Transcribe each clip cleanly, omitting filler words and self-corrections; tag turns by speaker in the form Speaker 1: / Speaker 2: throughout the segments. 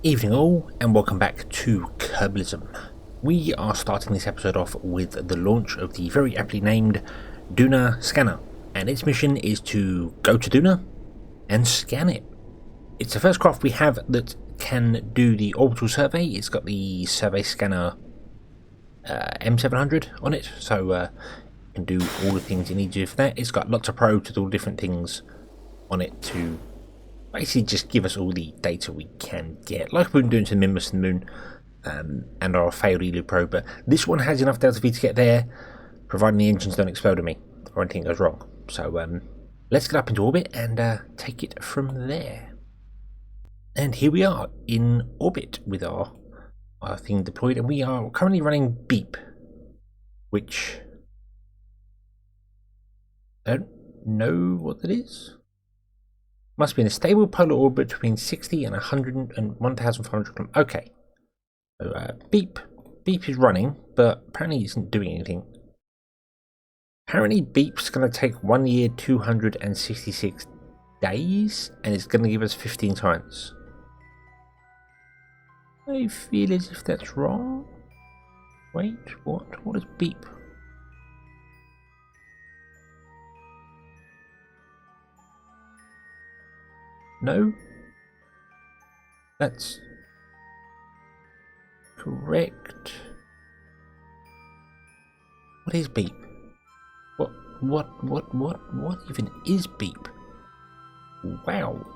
Speaker 1: Evening all, and welcome back to Kerbalism. We are starting this episode off with the launch of the very aptly named Duna scanner, and its mission is to go to Duna and scan it. It's the first craft we have that can do the orbital survey. It's got the survey scanner M700 on it, so it can do all the things it needs to do for that. It's got lots of probes with all different things on it to basically just give us all the data we can get, like we've been doing to the Mimbus and the Moon and our failed Elu probe. But this one has enough Delta V to get there, providing the engines don't explode on me or anything goes wrong. So let's get up into orbit and take it from there. And here we are in orbit with our thing deployed, and we are currently running Beep, which I don't know what that is. Must be in a stable polar orbit between 60 and 100 and 1,500 kilometers. Okay. So Beep is running, but apparently it isn't doing anything. Apparently Beep's going to take 1 year, 266 days, and it's going to give us 15 times. I feel as if that's wrong. Wait, what? What is Beep? No? That's correct. What is Beep? What even is Beep? Wow.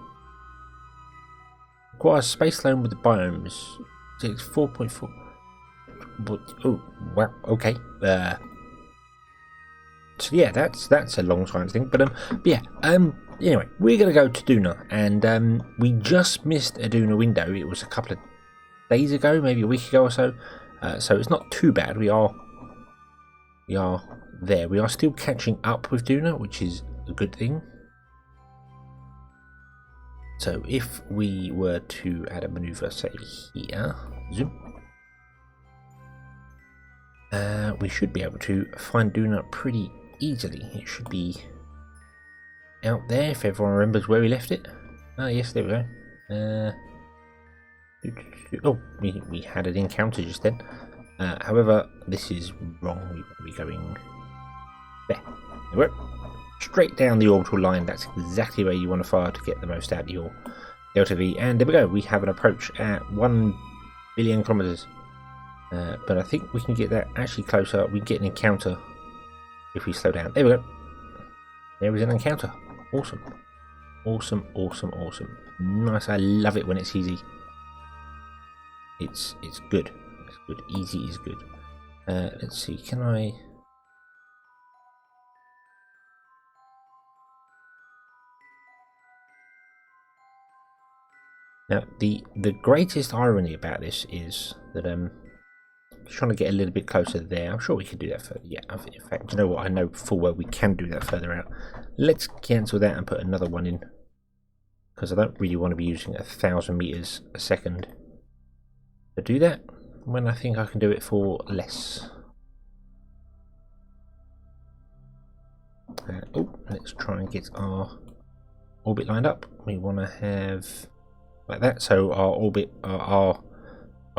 Speaker 1: Requires space loan with the biomes. Takes 4.4. But oh wow, okay. So yeah, that's a long science thing. But yeah, anyway, we're gonna go to Duna, and we just missed a Duna window. It was a couple of days ago, maybe a week ago or so. So it's not too bad. We are there. We are still catching up with Duna, which is a good thing. So if we were to add a maneuver, say here, zoom, we should be able to find Duna pretty easily. It should be out there if everyone remembers where we left it. Ah, yes, there we go. Oh, we had an encounter just then. However, this is wrong. We want to be going there. There we go. Straight down the orbital line. That's exactly where you want to fire to get the most out of your Delta V. And there we go. We have an approach at 1 billion kilometers. But I think we can get that actually closer. We can get an encounter if we slow down. There we go. There is an encounter. Awesome. Awesome, awesome, awesome. Nice. I love it when it's easy. It's good. It's good. Easy is good. Let's see. Can I... Now, the greatest irony about this is that trying to get a little bit closer there. I'm sure we could do that further. Yeah, in fact, you know what? I know full well we can do that further out. Let's cancel that and put another one in, because I don't really want to be using 1,000 meters a second to do that when I think I can do it for less. Oh, let's try and get our orbit lined up. We want to have like that, so our orbit, our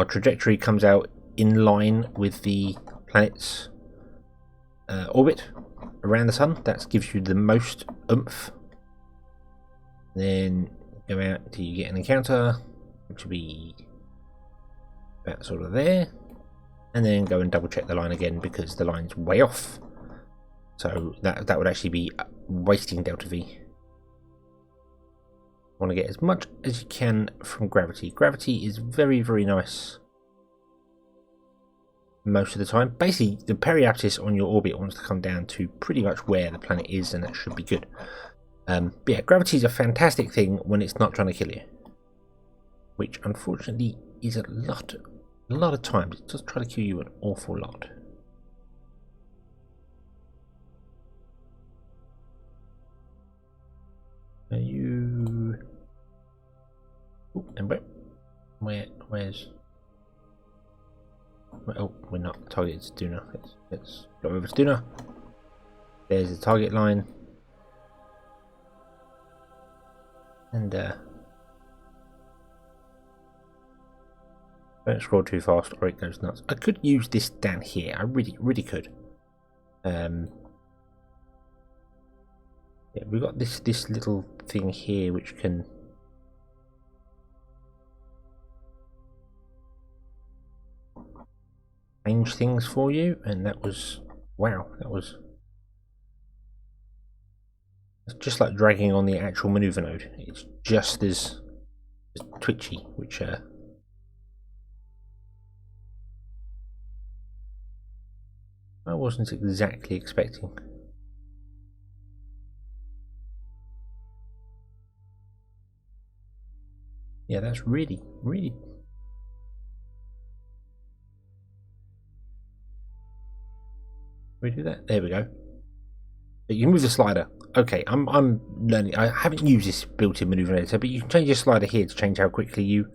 Speaker 1: trajectory comes out in line with the planet's orbit around the sun. That gives you the most oomph. Then go out until you get an encounter, which will be about sort of there, and then go and double check the line again because the line's way off. So that would actually be wasting Delta V. Want to get as much as you can from gravity. Gravity is very, very nice most of the time. Basically, the periapsis on your orbit wants to come down to pretty much where the planet is, and that should be good. But yeah, gravity is a fantastic thing when it's not trying to kill you, which unfortunately is a lot of times. It does try to kill you an awful lot. Are you... Oh, and where's... Oh, we're not targeted to Duna. Let's go over to Duna. There's the target line. And Don't scroll too fast or it goes nuts. I could use this down here. I really could. Yeah, we've got this little thing here which can change things for you, and that was wow. That was it's just like dragging on the actual maneuver node. It's just as twitchy, which I wasn't exactly expecting. Yeah, that's really. We do that. There we go. You can move the slider. Okay, I'm learning. I haven't used this built-in maneuver editor, but you can change your slider here to change how quickly you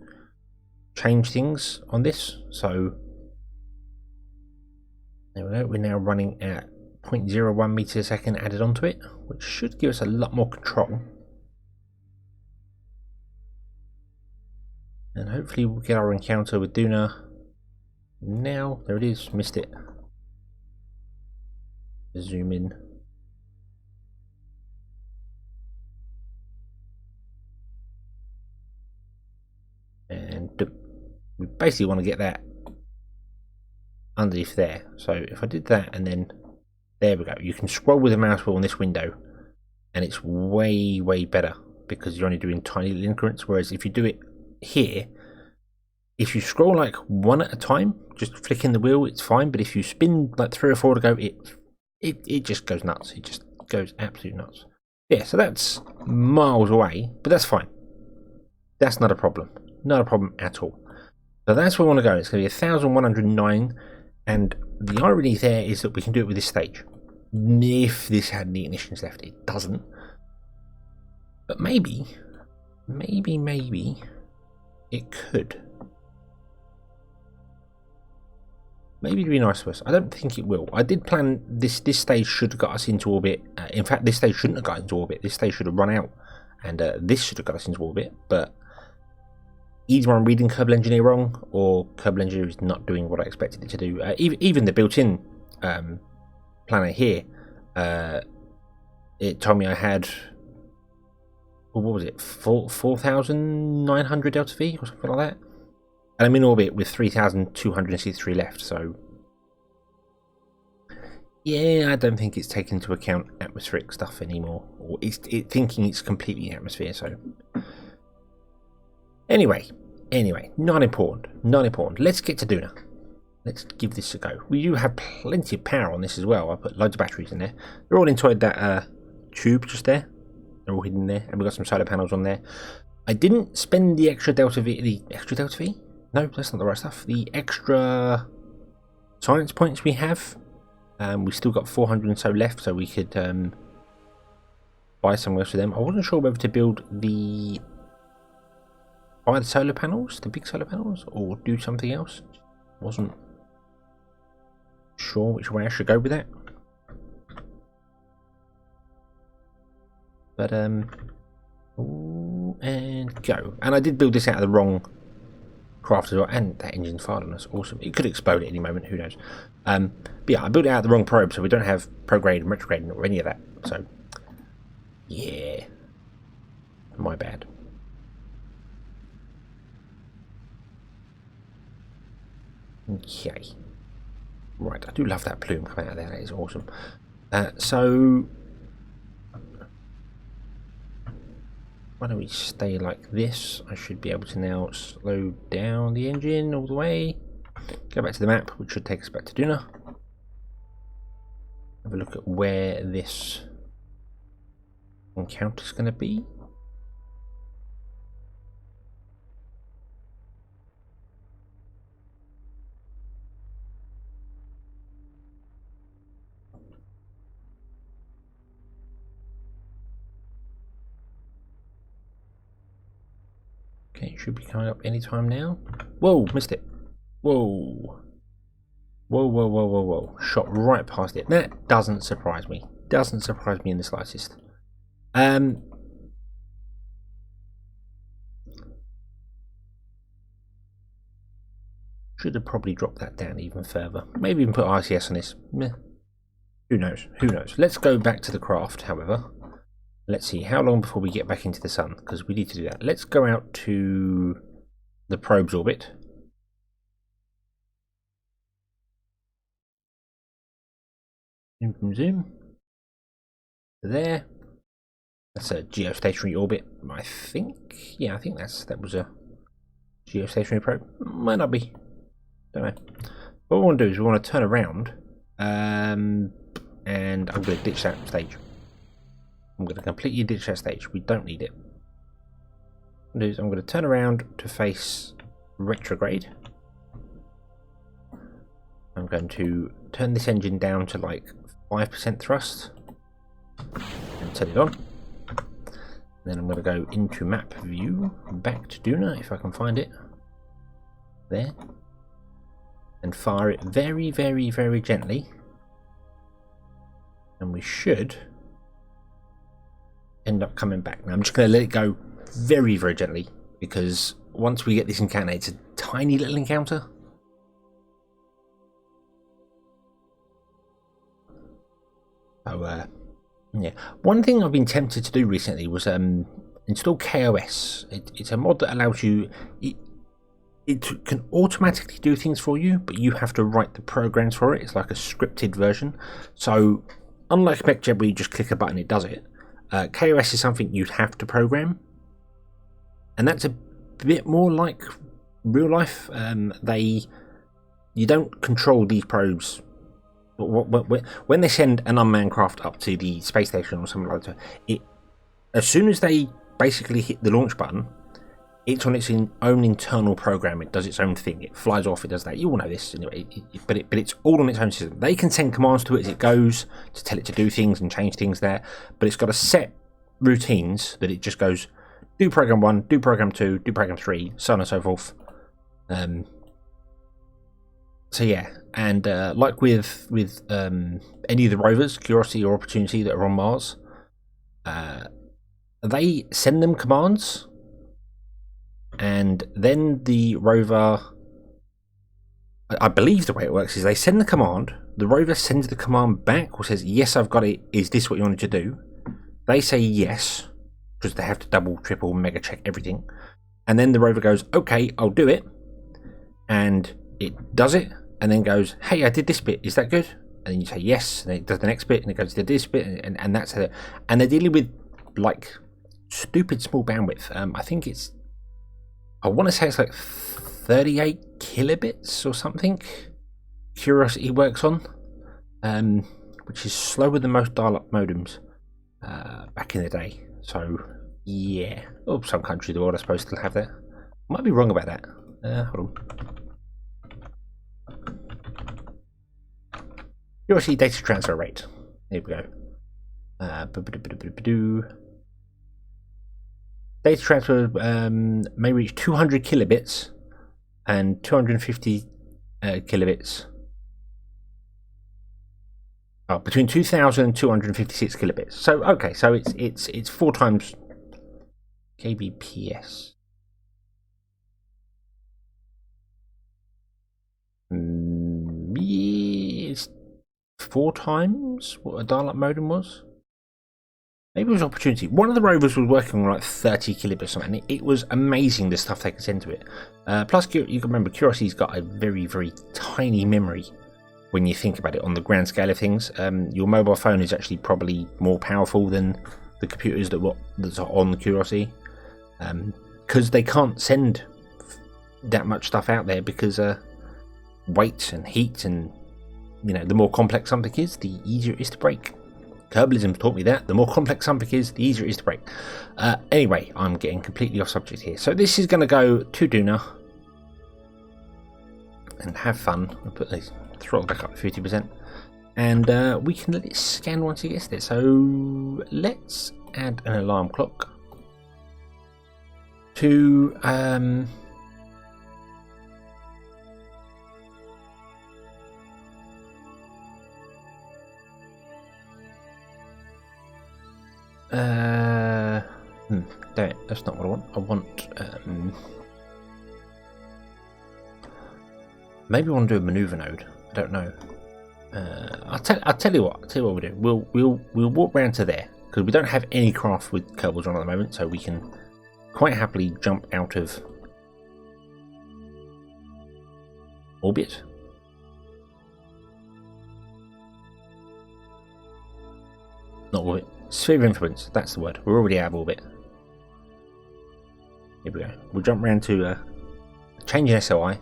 Speaker 1: change things on this. So there we go. We're now running at 0.01 meters a second added onto it, which should give us a lot more control. And hopefully we'll get our encounter with Duna. Now, there it is. Missed it. Zoom in. And we basically want to get that underneath there. So if I did that and then there we go. You can scroll with the mouse wheel on this window and it's way better because you're only doing tiny little increments. Whereas if you do it here, if you scroll like one at a time, just flicking the wheel, it's fine. But if you spin like 3 or 4 to go, it just goes nuts. It just goes absolutely nuts. Yeah, so that's miles away, but that's fine. That's not a problem. Not a problem at all. So that's where we want to go. It's going to be 1109, and the irony there is that we can do it with this stage. If this had any ignitions left, it doesn't. But maybe it could. Maybe it'd be nice for us. I don't think it will. I did plan this stage should have got us into orbit. In fact, this stage shouldn't have got into orbit. This stage should have run out, and this should have got us into orbit. But either I'm reading Kerbal Engineer wrong, or Kerbal Engineer is not doing what I expected it to do. Even the built-in planner here, it told me I had, what was it, 4,900 delta V or something like that. And I'm in orbit with 3,263 left, so yeah, I don't think it's taken into account atmospheric stuff anymore, or it's thinking it's completely in atmosphere. So anyway, not important. Let's get to Duna. Let's give this a go. We do have plenty of power on this as well. I put loads of batteries in there. They're all inside that tube just there. They're all hidden there, and we've got some solar panels on there. I didn't spend the extra delta V. The extra delta V? No, that's not the right stuff. The extra science points we have, we still got 400 and so left, so we could buy some else of them. I wasn't sure whether to buy the solar panels, the big solar panels, or do something else. Wasn't sure which way I should go with that. But ooh, and go. And I did build this out of the wrong craft as well, and that engine's fired on us. Awesome. It could explode at any moment, who knows. But yeah, I built it out of the wrong probe, so we don't have prograde and retrograde or any of that. So yeah, my bad. Okay, right, I do love that plume coming out of there. That is awesome. So why don't we stay like this? I should be able to now slow down the engine all the way. Go back to the map, which should take us back to Duna. Have a look at where this encounter is going to be. Okay, it should be coming up anytime now. Whoa, missed it. Whoa. Whoa. Shot right past it. That doesn't surprise me. Doesn't surprise me in the slightest. Should have probably dropped that down even further. Maybe even put ICS on this. Meh. Who knows? Who knows? Let's go back to the craft, however. Let's see, how long before we get back into the sun? Because we need to do that. Let's go out to the probe's orbit. Zoom. There. That's a geostationary orbit, I think. Yeah, I think that was a geostationary probe. Might not be. Don't know. What we want to do is we want to turn around, and I'm going to ditch that stage. I'm going to completely ditch that stage. We don't need it. What I'm going to turn around to face retrograde. I'm going to turn this engine down to like 5% thrust and turn it on. Then I'm going to go into map view, back to Duna if I can find it. There. And fire it very, very, very gently. And we should end up coming back. Now I'm just going to let it go very, very gently, because once we get this encounter, it's a tiny little encounter. So, yeah. One thing I've been tempted to do recently was install KOS. It's a mod that allows you... It can automatically do things for you, but you have to write the programs for it. It's like a scripted version. So, unlike SpecJeb where you just click a button, it does it. KOS is something you'd have to program. And that's a bit more like real life. You don't control these probes. When they send an unmanned craft up to the space station or something like that, as soon as they basically hit the launch button, it's on its own internal program. It does its own thing. It flies off. It does that. You all know this, but it's all on its own system. They can send commands to it as it goes to tell it to do things and change things there, but it's got a set routines that it just goes, do program 1, do program 2, do program 3, so on and so forth. So yeah, and like with any of the rovers, Curiosity or Opportunity, that are on Mars, they send them commands, and then the rover, I believe the way it works is they send the command, the rover sends the command back or says, yes, I've got it, is this what you wanted to do? They say yes, because they have to double, triple, mega check everything, and then the rover goes, okay, I'll do it, and it does it, and then goes, hey, I did this bit, is that good? And then you say yes, and it does the next bit, and it goes to this bit, and that's it. And they're dealing with like stupid small bandwidth. I think I want to say it's like 38 kilobits or something Curiosity works on, which is slower than most dial-up modems back in the day. So yeah, some country of the world I suppose still have that. Might be wrong about that. Hold on. Curiosity data transfer rate. There we go. Data transfer may reach 200 kilobits and 250 kilobits. Oh, between 2000 and 256 kilobits. So okay, so it's 4 times kbps. Yeah, it's 4 times what a dial-up modem was. Maybe it was Opportunity. One of the rovers was working on like 30 kilobits or something, and it was amazing the stuff they could send to it. Plus, you can remember, Curiosity's got a very, very tiny memory when you think about it on the grand scale of things. Your mobile phone is actually probably more powerful than the computers that's on the Curiosity, because they can't send that much stuff out there because weight and heat, and the more complex something is, the easier it is to break. Kerbalism taught me that. The more complex something is, the easier it is to break. Anyway, I'm getting completely off subject here. So this is going to go to Duna and have fun. I'll put the throttle back up to 50%. And we can let it scan once it gets there. So let's add an alarm clock to... that's not what I want. I want Maybe we want to do a maneuver node. I don't know. I'll tell you what. I'll tell you what we'll do. We'll walk round to there because we don't have any craft with Kerbals on at the moment, so we can quite happily jump out of orbit. Not orbit. Sphere of influence. That's the word. We're already out of orbit. Here we go. We'll jump round to change in SOI.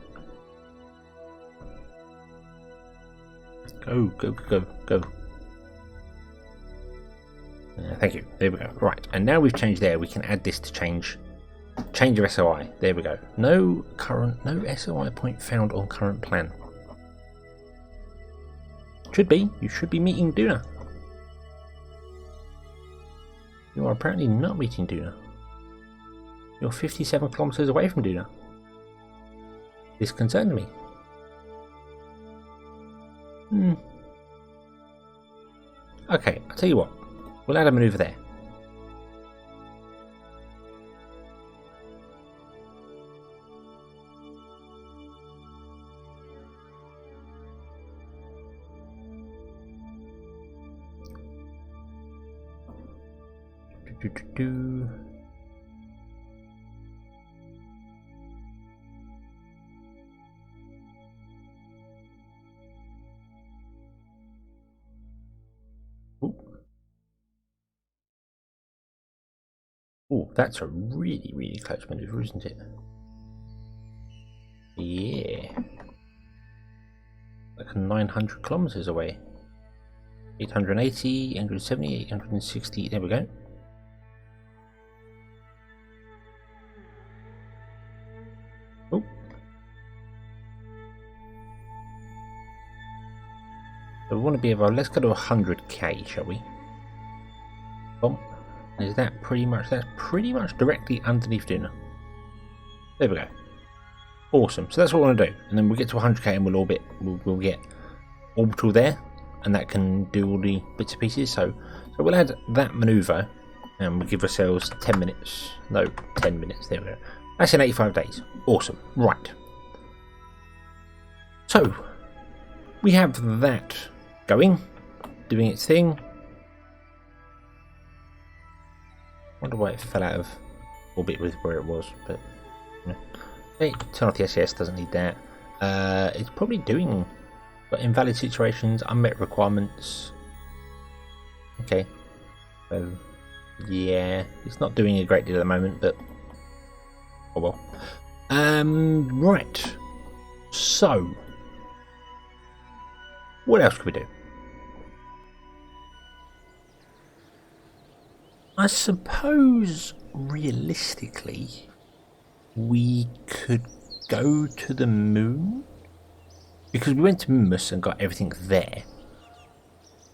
Speaker 1: Go, go, go, go. Thank you. There we go. Right, and now we've changed there. We can add this to change of SOI. There we go. No SOI point found on current plan. Should be. You should be meeting Duna. You are apparently not meeting Duna. You're 57 kilometers away from Duna. This concerns me. Okay, I'll tell you what. We'll add a maneuver there. Oh, that's a really, really close maneuver, isn't it? Yeah. Like 900 kilometers away. 880, 870, 860, there we go. Oh. So we want to be about, let's go to 100k, shall we? Boom. Is that pretty much, that's pretty much directly underneath Duna. There we go. Awesome. So that's what we want to do. And then we'll get to 100k and we'll orbit, we'll get orbital there. And that can do all the bits and pieces. So we'll add that maneuver and we'll give ourselves 10 minutes. No, 10 minutes. There we go. That's in 85 days. Awesome. Right. So we have that going, doing its thing. Wonder why it fell out of orbit with where it was, but yeah. Okay, turn off the SAS, doesn't need that. It's probably doing invalid situations, unmet requirements. Okay, so yeah, it's not doing a great deal at the moment, but oh well. Right. So, what else could we do? I suppose, realistically, we could go to the moon? Because we went to Moonmus and got everything there.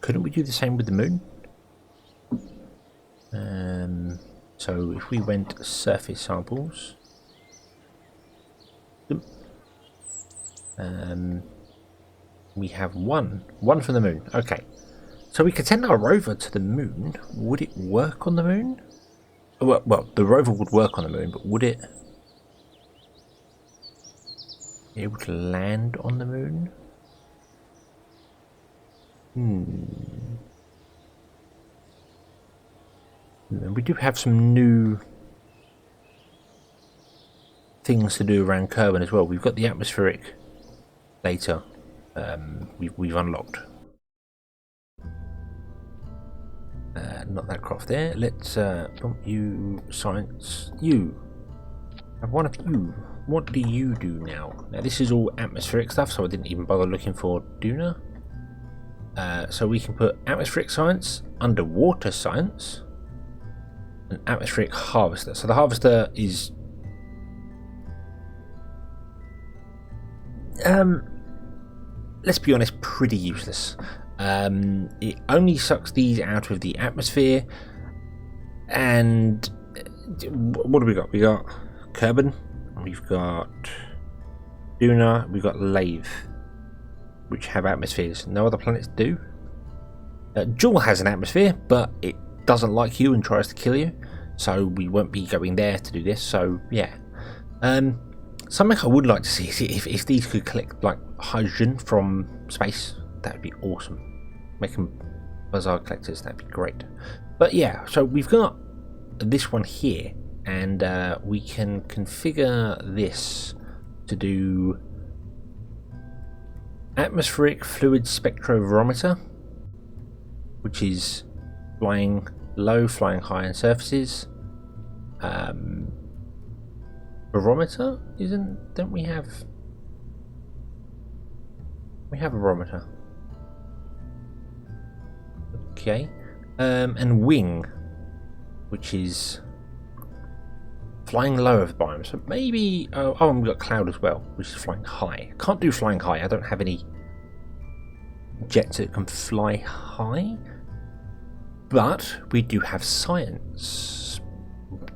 Speaker 1: Couldn't we do the same with the moon? So if we went surface samples... we have one from the moon. Okay. So we could send our rover to the moon. Would it work on the moon? Well, the rover would work on the moon, but would it be able to land on the moon? We do have some new things to do around Kerbin as well. We've got the atmospheric data we've unlocked. Not that craft there. Let's bump you, science. You. I have one of you. What do you do now? Now this is all atmospheric stuff, so I didn't even bother looking for Duna. So we can put atmospheric science, underwater science, and atmospheric harvester. So the harvester is let's be honest, pretty useless. It only sucks these out of the atmosphere. And what do we got? We got Kerbin, we've got Duna, we've got Lave, which have atmospheres. No other planets do. Jewel has an atmosphere, but it doesn't like you and tries to kill you, so we won't be going there to do this. So yeah, Something I would like to see is if these could collect like hydrogen from space. That would be awesome. Make them bizarre collectors. That'd be great. But yeah, so we've got this one here, and we can configure this to do atmospheric fluid spectrophotometer, which is flying low, flying high on surfaces. Barometer don't we have a barometer? Okay, and wing, which is flying low over biomes. So maybe and we've got cloud as well, which is flying high. Can't do flying high. I don't have any jets that can fly high, but we do have science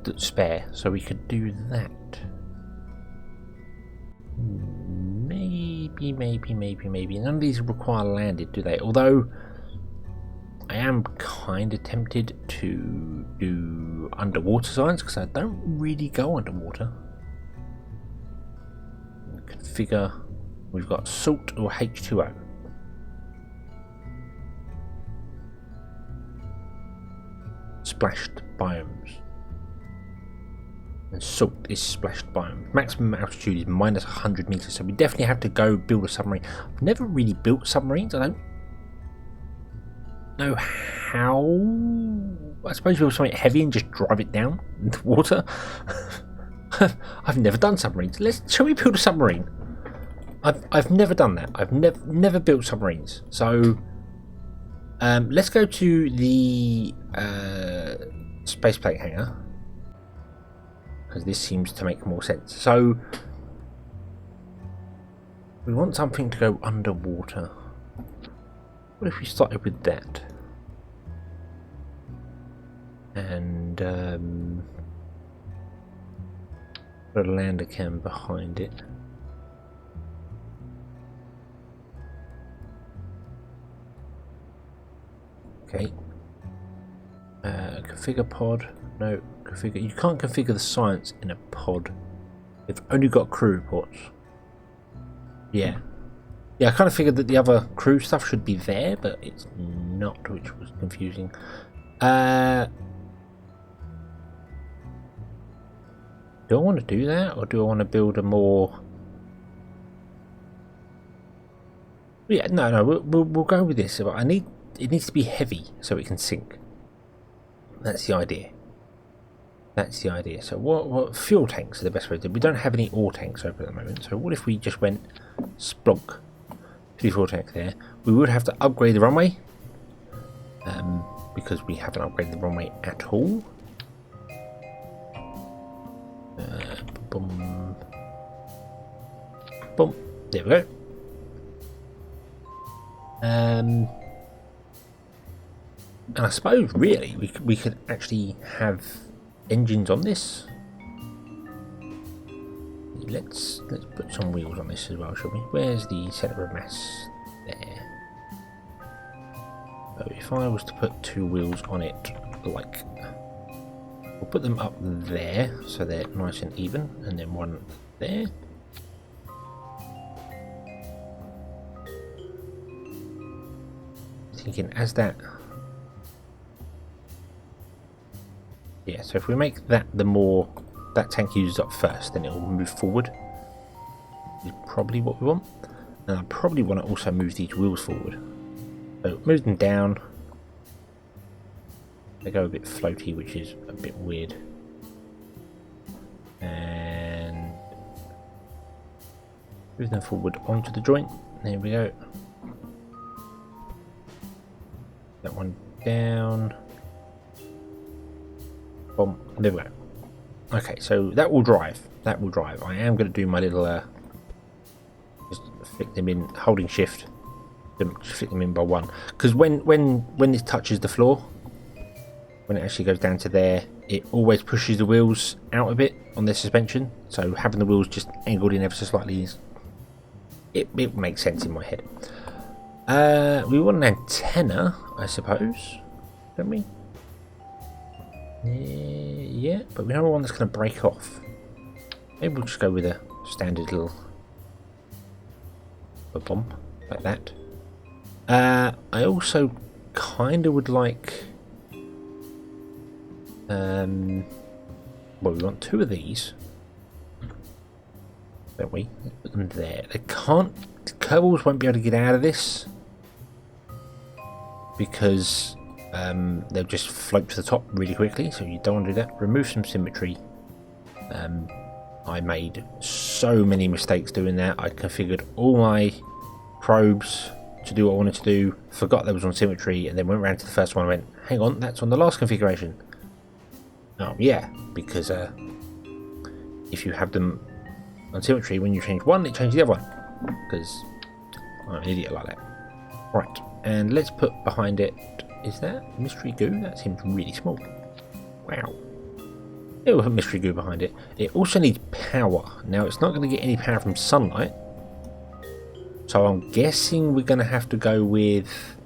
Speaker 1: that's spare, so we could do that. Maybe. None of these require landed, do they? Although I am kind of tempted to do underwater science because I don't really go underwater. Configure. We've got salt or H2O. Splashed biomes. And salt is splashed biome. Maximum altitude is minus 100 meters, so we definitely have to go build a submarine. I've never really built submarines. I don't know how. I suppose build something heavy and just drive it down into water. I've never done submarines. Shall we build a submarine? I've never done that. I've never built submarines. So let's go to the spaceplate hangar, because this seems to make more sense. So we want something to go underwater. What if we started with that? And put a lander cam behind it. Okay. Configure pod. No. Configure. You can't configure the science in a pod. They've only got crew reports. Yeah. Yeah, I kind of figured that the other crew stuff should be there, but it's not, which was confusing. Do I want to do that, or do I want to build a more... Yeah, no, we'll go with this. But it needs to be heavy so it can sink. That's the idea. That's the idea. So what fuel tanks are the best way to do? We don't have any ore tanks open at the moment. So what if we just went splonk? Fuel tank there. We would have to upgrade the runway. Because we haven't upgraded the runway at all. Boom. Boom. There we go. And I suppose really we could actually have engines on this. Let's put some wheels on this as well, shall we? Where's the centre of mass? There. So if I was to put two wheels on it, like, we'll put them up there so they're nice and even, and then one there. Thinking as that. Yeah, so if we make that the more that tank uses up first, then it will move forward. Is probably what we want. And I probably want to also move these wheels forward. So move them down. They go a bit floaty, which is a bit weird. And move them forward onto the joint. There we go. That one down. Boom. There we go. Okay, so that will drive. That will drive. I am going to do my little just flick them in, holding shift. Just flick them in by one. Because when it touches the floor, when it actually goes down to there, it always pushes the wheels out a bit on the suspension. So having the wheels just angled in ever so slightly is it makes sense in my head. We want an antenna, I suppose, don't we? Yeah, but we don't want one that's going to break off. Maybe we'll just go with a standard little bump like that. I also kind of would like, well, we want 2 of these, don't we? Let's put them there. They can't, the Kerbals won't be able to get out of this because they'll just float to the top really quickly, so you don't want to do that. Remove some symmetry. I made so many mistakes doing that. I configured all my probes to do what I wanted to do, forgot that was on symmetry, and then went around to the first one and went, hang on, that's on the last configuration. Oh yeah, because if you have them on symmetry, when you change one, it changes the other one, because I'm an idiot like that. Right, and let's put behind it, is that mystery goo? That seems really small. Wow. It will have mystery goo behind it. It also needs power. Now, it's not going to get any power from sunlight, so I'm guessing we're going to have to go with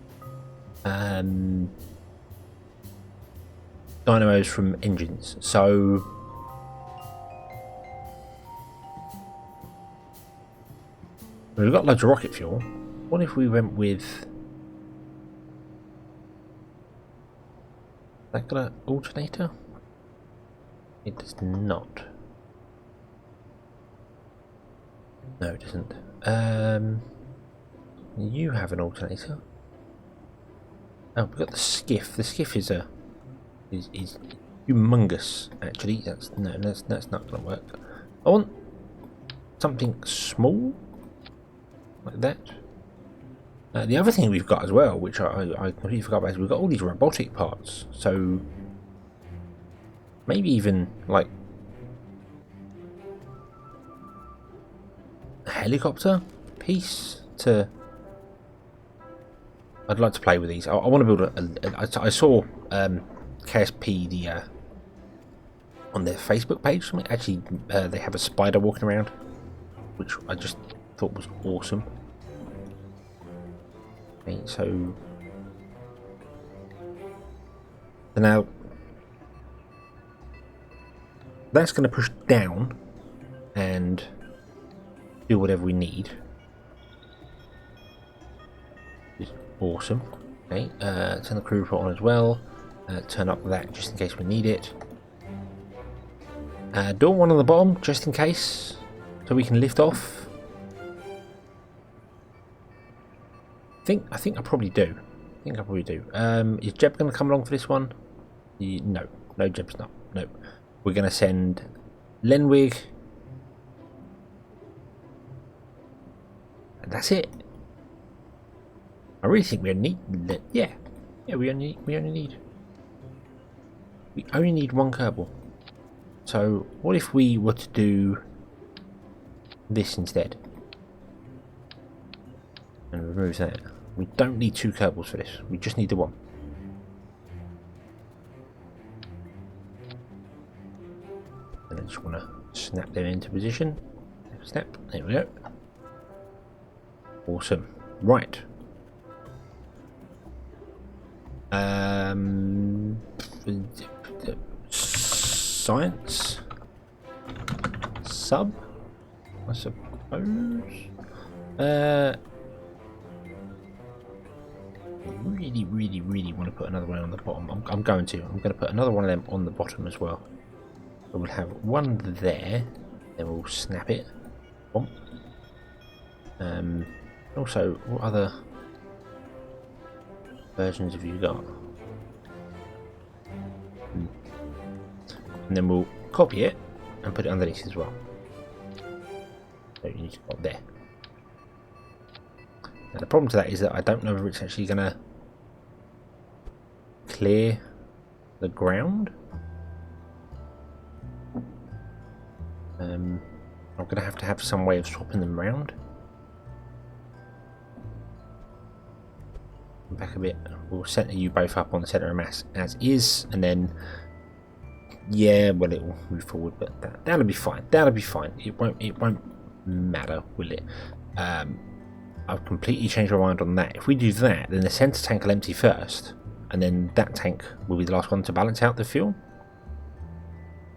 Speaker 1: dynamos from engines. So we've got loads of rocket fuel. What if we went with that? Got an alternator? It does not. No, it doesn't. You have an alternator. Oh, we've got the skiff. The skiff is humongous. Actually, that's not going to work. I want something small like that. The other thing we've got as well, which I completely forgot about, is we've got all these robotic parts. So maybe even like a helicopter piece to. I'd like to play with these. I want to build I saw KSP on their Facebook page. Actually, they have a spider walking around, which I just thought was awesome. Okay, so now that's going to push down and do whatever we need. It's awesome. Okay, turn the crew report on as well. Turn up that just in case we need it. Door one on the bottom just in case, so we can lift off. I think I probably do. Is Jeb going to come along for this one? No, Jeb's not. No. We're going to send Lenwig. And that's it. I really think we only need... Yeah, we only need one Kerbal. So what if we were to do this instead? And remove that. We don't need 2 Kerbals for this. We just need the one. And I just want to snap them into position. Snap. There we go. Awesome. Right. Science. Sub, I suppose. Really want to put another one on the bottom. I'm going to put another one of them on the bottom as well. So we'll have one there, then we'll snap it. Bump. Also, what other versions have you got? And then we'll copy it and put it underneath as well. So you need to put there. Now the problem to that is that I don't know if it's actually going to clear the ground. I'm going to have some way of swapping them around. Back a bit. We'll center you both up on the center of mass as is, and then yeah, well, it will move forward, but that'll be fine. It won't matter, will it? I've completely changed my mind on that. If we do that, then the center tank will empty first, and then that tank will be the last one to balance out the fuel.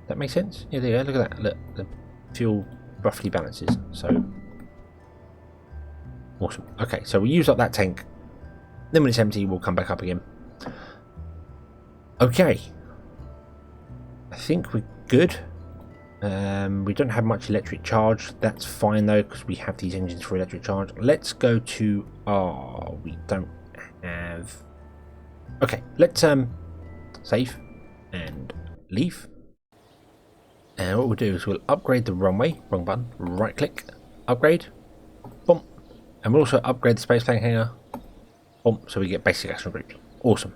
Speaker 1: That makes sense? Yeah, there you go. Look at that. Look, the fuel roughly balances. So awesome. Okay, so we use up that tank. Then when it's empty, we'll come back up again. Okay. I think we're good. We don't have much electric charge. That's fine though, because we have these engines for electric charge. Let's go to... Oh, we don't have... Okay, let's save and leave. And what we'll do is we'll upgrade the runway. Wrong button. Right click. Upgrade. Boom. And we'll also upgrade the spaceplane hangar. Boom. So we get basic action groups. Awesome.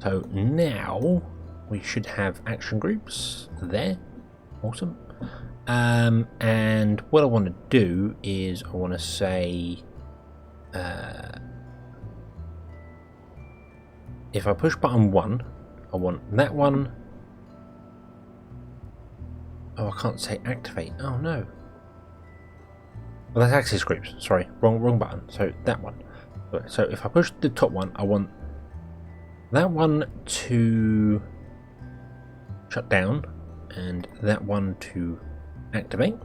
Speaker 1: So now we should have action groups there. Awesome. And what I want to do is I want to say if I push button 1, I want that one. Oh, I can't say activate. Oh no. Well, that's access groups. Sorry, wrong button. So that one. So if I push the top one, I want that one to shut down and that one to activate.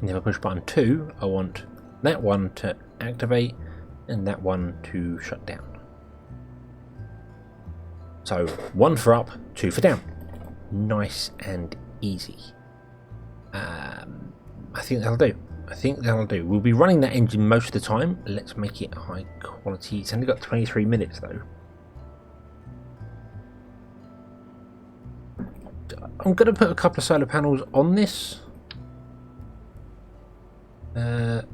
Speaker 1: And if I push button 2, I want that one to activate and that one to shut down. So 1 for up, 2 for down. Nice and easy. I think that'll do. We'll be running that engine most of the time. Let's make it high quality. It's only got 23 minutes though. I'm going to put a couple of solar panels on this. Back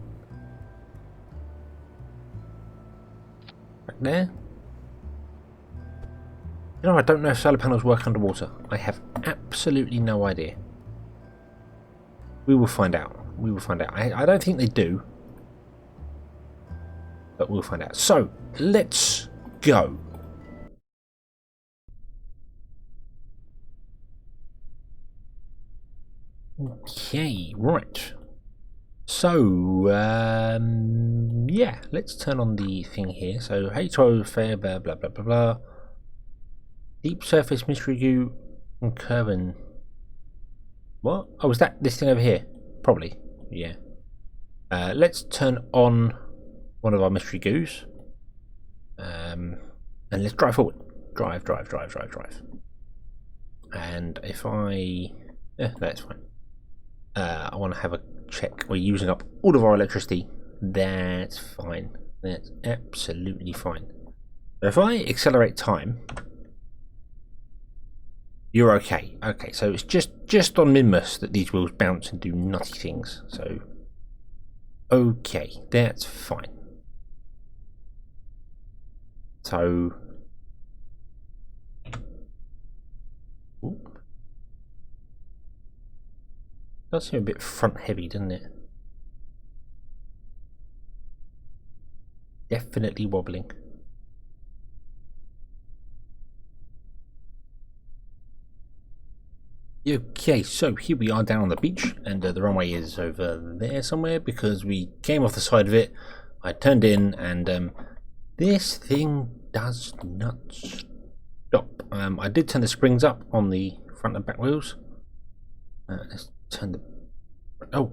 Speaker 1: there. You know, I don't know if solar panels work underwater. I have absolutely no idea. We will find out. I don't think they do. But we'll find out. So, let's go. Okay, right. So, yeah, let's turn on the thing here. So, H12 fair, blah, blah, blah, blah, blah. Deep surface mystery goo and Kerbin. What? Oh, is that this thing over here? Probably, yeah. Let's turn on one of our mystery goos. And let's drive forward. Drive. And if I... Yeah, that's fine. I want to have a check. We're using up all of our electricity. That's fine. That's absolutely fine. So if I accelerate time, you're okay. Okay, so it's just on Minmus that these wheels bounce and do nutty things. So, okay, that's fine. So, does seem a bit front heavy, doesn't it? Definitely wobbling. Okay, so here we are down on the beach, and the runway is over there somewhere because we came off the side of it. I turned in, and this thing does not stop. I did turn the springs up on the front and back wheels. Let's turn the... Oh,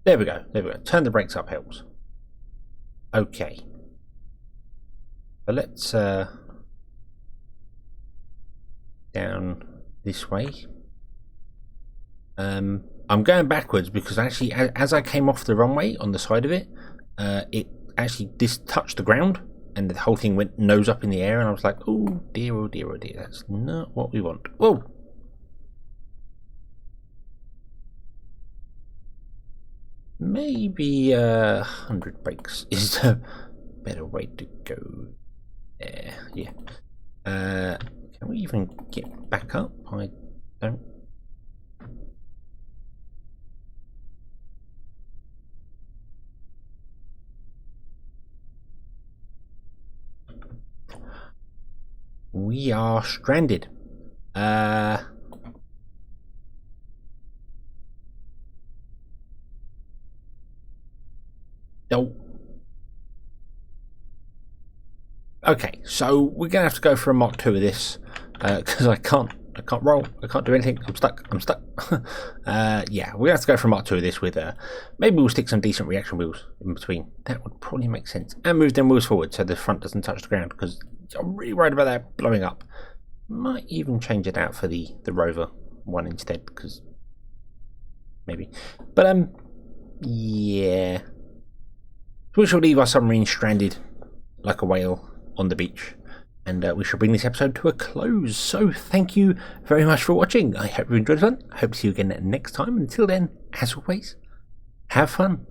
Speaker 1: there we go. Turn the brakes up helps. Okay. So let's down this way. I'm going backwards because actually as I came off the runway on the side of it, it actually touched the ground and the whole thing went nose up in the air, and I was like, oh dear, that's not what we want. Whoa! Maybe 100 brakes is the better way to go there. Yeah. Can we even get back up? I don't. We are stranded. No. Okay, so we're gonna have to go for a Mark II of this because I can't I can't roll. I can't do anything. I'm stuck. I'm stuck. Yeah, we're going to have to go for Mark 2 of this with... maybe we'll stick some decent reaction wheels in between. That would probably make sense. And move them wheels forward so the front doesn't touch the ground, because I'm really worried about that blowing up. Might even change it out for the Rover one instead, because... maybe. But, yeah. We shall leave our submarine stranded like a whale on the beach. And we shall bring this episode to a close. So thank you very much for watching. I hope you enjoyed it. I hope to see you again next time. Until then, as always, have fun.